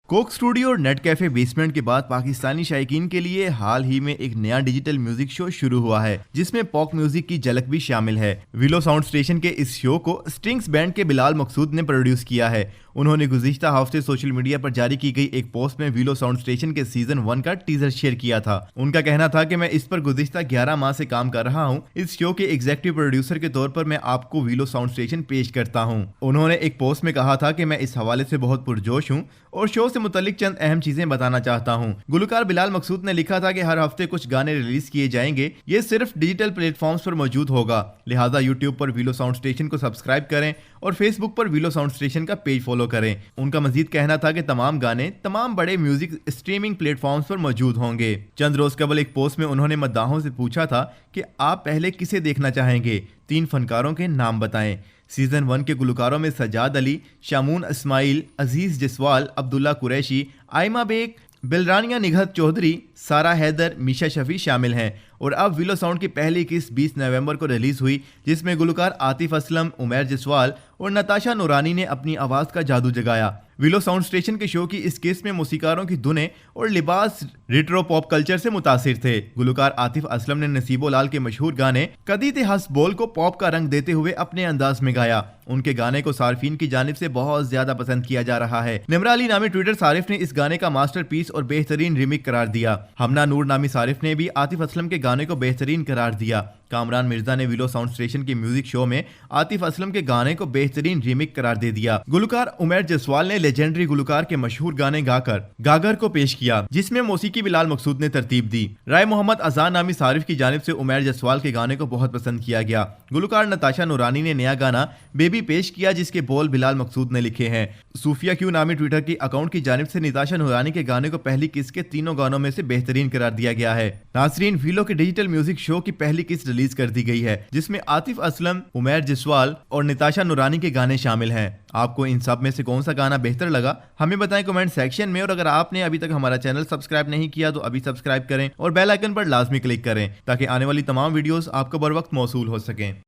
Coke studio और net cafe basement के बाद पाकिस्तानी शायकीन के लिए हाल ही में एक नया डिजिटल म्यूजिक शो शुरू हुआ है जिसमें पॉप म्यूजिक की झलक भी शामिल है। विलो साउंड स्टेशन के इस शो को स्ट्रिंग्स बैंड के बिलाल मकसूद ने प्रोड्यूस किया है। उन्होंने गुज़िश्ता हफ्ते सोशल मीडिया पर जारी की गई एक पोस्ट में विलो साउंड स्टेशन के सीजन 1 का टीजर शेयर किया था। उनका कहना था कि मैं इस पर गुज़िश्ता 11 माह से काम कर रहा हूं। इस शो के एग्जीक्यूटिव प्रोड्यूसर के तौर पर मैं आपको विलो साउंड स्टेशन पेश करता हूं। उन्होंने एक पोस्ट में कहा था कि मैं इस हवाले से बहुत पुरजोश हूं और शो से मुतालिक चंद अहम चीजें बताना चाहता हूं। गुलकार बिलाल मकसूद ने लिखा था कि हर हफ्ते कुछ गाने रिलीज किए जाएंगे। ये सिर्फ डिजिटल प्लेटफॉर्म्स पर मौजूद होगा, लिहाजा यूट्यूब पर विलो साउंड स्टेशन को सब्सक्राइब करें और फेसबुक पर विलो साउंड स्टेशन का पेज फॉलो करें। उनका मजीद कहना था कि तमाम गाने तमाम बड़े म्यूजिक स्ट्रीमिंग प्लेटफॉर्म्स पर मौजूद होंगे। चंद रोज कबल एक पोस्ट में उन्होंने मद्दाहों से पूछा था कि आप पहले किसे देखना चाहेंगे, 3 फनकारों के नाम बताएं। सीजन 1 के गुलकारों में सजाद अली, शामून इस्माइल, अजीज जसवाल, अब्दुल्ला कुरैशी, आयमा बेग, बिलरानिया निघत चौधरी, सारा हैदर, मीशा शफी शामिल हैं। और अब विलो साउंड की पहली किस्त 20 नवंबर को रिलीज हुई जिसमें गुलकार आतिफ असलम, उमैर जसवाल और नताशा नूरानी ने अपनी आवाज का जादू जगाया। विलो साउंड स्टेशन के शो की इस किस्त में मौसीकारों की धुनें और लिबास रिट्रो पॉप कल्चर से मुतासिर थे। गुलकार आतिफ असलम ने नसीबो लाल के मशहूर गाने कदी ते हंस बोल को पॉप का रंग देते हुए अपने अंदाज में गाया। उनके गाने को सार्फिन की जानिब से बहुत ज्यादा पसंद किया जा रहा है। निमरा अली नामी ट्विटर सारिफ ने इस गाने का मास्टरपीस और बेहतरीन रिमिक करार दिया। हमना नूर नामी सारिफ ने भी आतिफ असलम के गाने को बेहतरीन करार दिया। कामरान मिर्जा ने विलो साउंड स्टेशन के म्यूजिक शो में आतिफ असलम के गाने को बेहतरीन रीमिक करार दे दिया। गुलकार उमैर जसवाल ने लेजेंडरी गुलकार के मशहूर गाने गागर को पेश किया जिसमें मौसीकी बिलाल मकसूद ने तरतीब दी। राय मोहम्मद अजान नामी सारिफ की जानिब से उमैर जसवाल के गाने को बहुत पसंद किया गया। गुलकार नताशा नूरानी ने नया गाना बेबी पेश किया जिसके बोल बिलाल मकसूद ने लिखे हैं। सूफिया क्यू नामी ट्विटर की अकाउंट की जानिब से नताशा नूरानी के गाने को पहली किस्त के 3 गानों में से बेहतरीन करार दिया गया है। नाजरीन, विलो के डिजिटल म्यूजिक शो की पहली किस्त रिलीज कर दी गई है जिसमें आतिफ असलम, उमैर जसवाल और नताशा नूरानी के गाने शामिल हैं। आपको इन सब में से कौन सा गाना बेहतर लगा हमें बताएं कमेंट सेक्शन में। और अगर आपने अभी तक हमारा चैनल सब्सक्राइब नहीं किया तो अभी सब्सक्राइब करें और बेल आइकन पर लाजमी क्लिक करें ताकि आने वाली तमाम वीडियोस आपको बर वक्त मौसूल हो सकें।